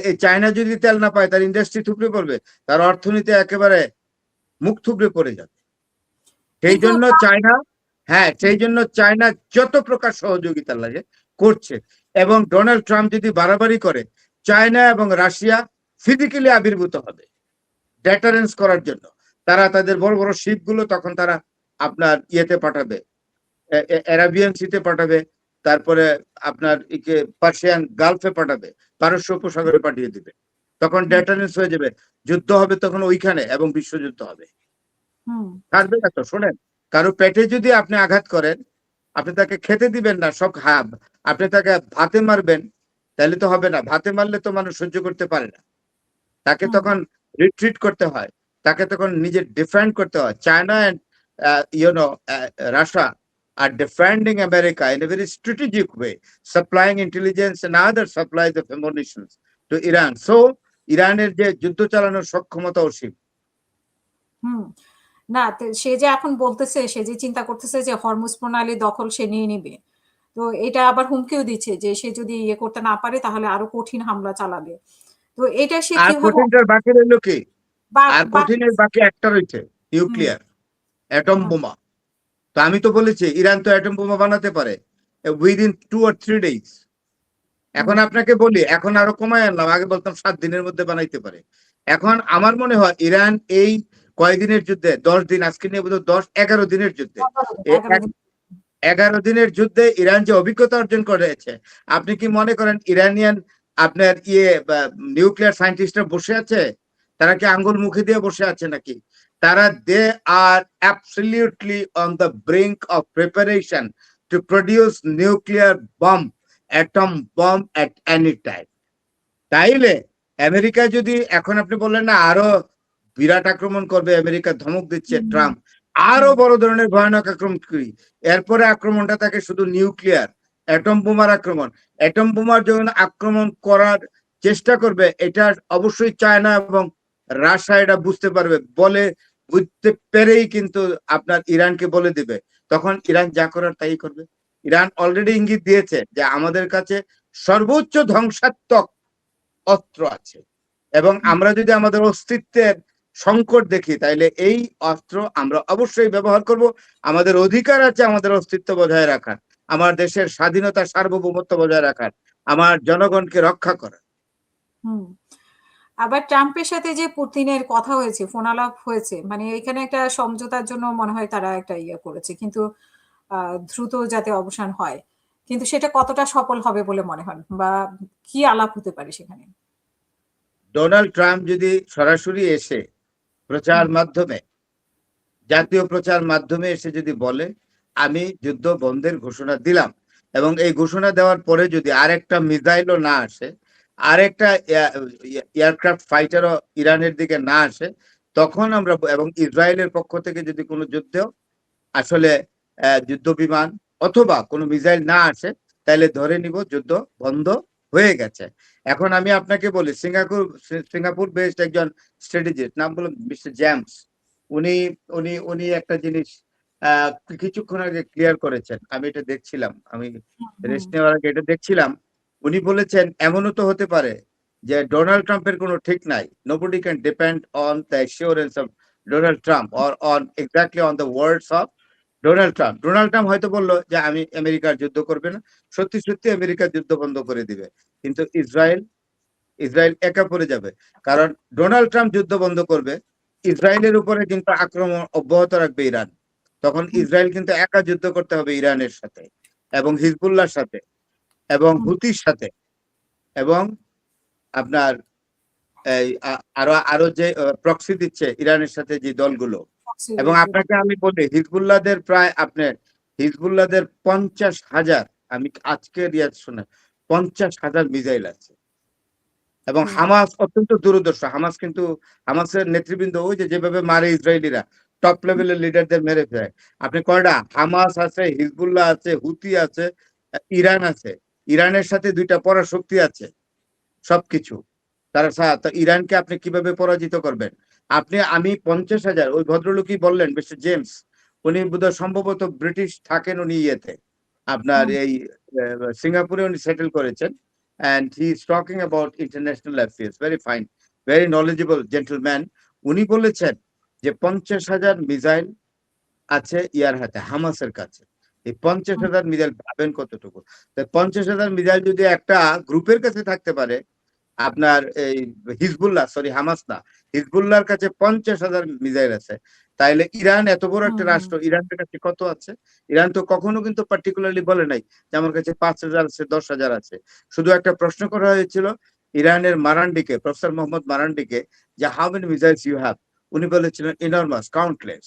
এই চায়না যদি তেল না পায় তার ইন্ডাস্ট্রি থুবড়ে পড়বে, তার অর্থনীতি একেবারে মুখ থুবড়ে পড়ে যাবে। সেই জন্য চায়না, হ্যাঁ সেই জন্য চায়না যত প্রকার সহযোগিতা লাগে করছে। এবং ডোনাল্ড ট্রাম্প যদি বাড়াবাড়ি করে, চায়না এবং রাশিয়া ফিজিক্যালি আবির্ভূত হবে ডেটারেন্স করার জন্য। তারা তাদের বড় বড় শিপগুলো তখন তারা আপনার ইয়েতে পাঠাবে, অ্যারাবিয়ান সিতে পাঠাবে, তারপরে আপনার পার্সিয়ান গালফে পাঠাবে, পারস্য উপসাগরে পাঠিয়ে দিবে। তখন ডেটারেন্স হয়ে যাবে, যুদ্ধ হবে তখন ওইখানে এবং বিশ্বযুদ্ধ হবে। থাকবে না তো। শোনেন, কারো পেটে যদি আপনি আঘাত করেন, আপনি তাকে খেতে দিবেন না, সব আপনি তাকে ভাতে মারবেন, তাহলে তো হবে না। ভাতে মারলে তো মানুষ সহ্য করতে পারে না, তাকে তখন রিট্রিট করতে হয়, তাকে তখন নিজের ডিফেন্ড করতে হয়। China and Russia are defending America in a very strategic way, supplying intelligence and other supplies of ammunition to Iran. So, ইরানের যে যুদ্ধ চালানোর সক্ষমতা অসীম। না, সে যে এখন বলতেছে, সে যে চিন্তা করতেছে যে হরমুজ প্রণালী দখল সে নিয়ে নিবে, তো এটা আবার হুমকিও দিচ্ছে যে সে যদি ইয়ে করতে না পারে তাহলে আরো কঠিন হামলা চালাবে। তো এটা সে কঠিনটার বাকি রইল কি? আর কঠিনের বাকি একটা রয়েছে, নিউক্লিয়ার, অ্যাটম বোমা। তো আমি তো বলেছি ইরান তো অ্যাটম বোমা বানাতে পারে উইদিন 2 or 3 days। এখন আপনাকে বলি, এখন আরো কমায় আনলাম, আগে বলতাম 7 দিনের মধ্যে বানাইতে পারে। এখন আমার মনে হয় ইরান এই কয়দিনের যুদ্ধে, 10 দিন, আজকে নিয়ে বোধহয় 10-11 দিনের যুদ্ধে, 11 দিনের যুদ্ধে ইরান যে অভিজ্ঞতা অর্জন করেছে, আপনি কি মনে করেন ইরানিয়ান আপনার নিউক্লিয়ার সায়েন্টিস্টরা বসে আছে? তারা কি আঙ্গুল মুখে দিয়ে বসে আছে নাকি? তারা they are absolutely on the brink of preparation to produce nuclear bomb, atom bomb at any time. তাইলে আমেরিকা যদি, এখন আপনি বললেন না আরো বিরাট আক্রমণ করবে, আমেরিকা ধমক দিচ্ছে ট্রাম্প, আরো বড় ধরনের ভয়ানক আক্রমণ করি, এরপরে আক্রমণটা থাকে শুধু নিউক্লিয়ার অ্যাটম বোমার আক্রমণ। অ্যাটম বোমার যখন আক্রমণ করার চেষ্টা করবে, এটা অবশ্যই চায়না এবং রাশিয়া এটা বুঝতে পারবে, বুঝতে পেরেই কিন্তু আপনার ইরানকে বলে দিবে। তখন ইরান যা করার তাই করবে। ইরান অলরেডি ইঙ্গিত দিয়েছে যে আমাদের কাছে সর্বোচ্চ ধ্বংসাত্মক অস্ত্র আছে, এবং আমরা যদি আমাদের অস্তিত্বের সংকট দেখি তাইলে এই অস্ত্র আমরা অবশ্যই ব্যবহার করব। আমাদের অধিকার আছে আমাদের অস্তিত্ব বজায় রাখার, আমার দেশের স্বাধীনতা সার্বভৌমত্ব বজায় রাখার, আমার জনগণকে রক্ষা করার। আবার ট্রাম্পের সাথে যে পুতিনের কথা হয়েছে, ফোন আলাপ হয়েছে, মানে এখানে একটা সমঝোতার জন্য মনে হয় তারা একটা ইয়ে করেছে, কিন্তু দ্রুত যাতে অবসান হয়, কিন্তু সেটা কতটা সফল হবে বলে মনে হয়, বা কি আলাপ হতে পারে সেখানে? ডোনাল্ড ট্রাম্প যদি সরাসরি এসে প্রচার মাধ্যমে, জাতীয় প্রচার মাধ্যমে এসে যদি বলে আমি যুদ্ধ বন্ধের ঘোষণা দিলাম, এবং এই ঘোষণা দেওয়ার পরে যদি আরেকটা মিসাইলও না আসে, আরেকটা এয়ারক্রাফট ফাইটারও ইরানের দিকে না আসে, তখন আমরা, এবং ইসরায়েলের পক্ষ থেকে যদি কোনো যুদ্ধেও আসলে যুদ্ধ বিমান অথবা কোনো মিসাইল না আসে, তাহলে ধরে নিব যুদ্ধ বন্ধ হয়ে গেছে। এখন আমি আপনাকে বলি, সিঙ্গাপুর বেসড একজন স্ট্র্যাটেজিস্ট, নাম বলুন মিস্টার জেমস, উনি উনি উনি একটা জিনিস কিছুক্ষণ আগে ক্লিয়ার করেছেন, আমি এটা দেখছিলাম, আমি রেস্ট নেওয়ার আগে এটা দেখছিলাম। উনি বলেছেন এমনও তো হতে পারে যে ডোনাল্ড ট্রাম্পের কোনো ঠিক নাই, nobody can depend on the assurance of Donald Trump or on exactly on the words of Donald Trump. Donald Trump হয়তো বললো যে আমি আমেরিকার যুদ্ধ করবে না, সত্যি সত্যি আমেরিকার যুদ্ধ বন্ধ করে দিবে, কিন্তু ইসরায়েল একা পড়ে যাবে। কারণ ডোনাল্ড ট্রাম্প যুদ্ধ বন্ধ করবে, ইসরায়েলের উপরে কিন্তু আক্রমণ অব্যাহত রাখবে ইরান। তখন ইসরায়েল কিন্তু একা যুদ্ধ করতে হবে ইরানের সাথে এবং হিজবুল্লাহর সাথে এবং হুতির সাথে এবং আপনার আরো যে প্রক্সি দিচ্ছে ইরানের সাথে যে দলগুলো। এবং আপনাকে আমি বলি হিজবুল্লাহদের প্রায় আপনার হিজবুল্লাহদের 50,000, আমি আজকে রিয়াজ শুনে 50,000 মিসাইল আছে। এবং হামাস অত্যন্ত দূরদর্শী। হামাস কিন্তু, হামাসের নেতৃবৃন্দ ওই যে যেভাবে মারে ইসরায়েলিরা, টপ লেভেলের লিডারদের মেরে ফেলে। আপনি কয়টা হামাস আছে, হিজবুল্লাহ আছে, হুতি আছে, ইরান আছে, ইরানের সাথে 2টা পরাশক্তি আছে, সবকিছু তারা। ইরানকে আপনি কিভাবে পরাজিত করবেন? আমি 50,000, ওই ভদ্রলোকই বললেন মিস্টার জেমস, উনি বোধহয় সম্ভবত ব্রিটিশ থাকেন, উনি ইয়েতে আপনার এই সিঙ্গাপুরে উনি সেটেল করেছেন, and he is talking about international affairs. Very fine, very knowledgeable gentleman. উনি বলেছেন যে 50,000 মিসাইল আছে ইয়ার হাতে, হামাসের কাছে। এই 50,000 মিসাইল ভাবেন কতটুকু? তো 50,000 মিসাইল যদি একটা গ্রুপের কাছে থাকতে পারে, আপনার এই হিজবুল্লাহ, সরি হামাস না, হিজবুল্লাহর কাছে 50,000 মিসাইল আছে, তাইলে ইরান এত বড় একটা রাষ্ট্র, ইরানের কাছে কত আছে? ইরান তো কখনো কিন্তু পার্টিকুলারলি বলে নাই যে আমার কাছে 5,000 আছে, 10,000 আছে। শুধু একটা প্রশ্ন করা হয়েছিল ইরানের মারান্ডিকে, প্রফেসর মোহাম্মদ মারান্ডিকে, যে how many missiles you have. উনি বলেছিলেন ইনরমাস, কাউন্টলেস।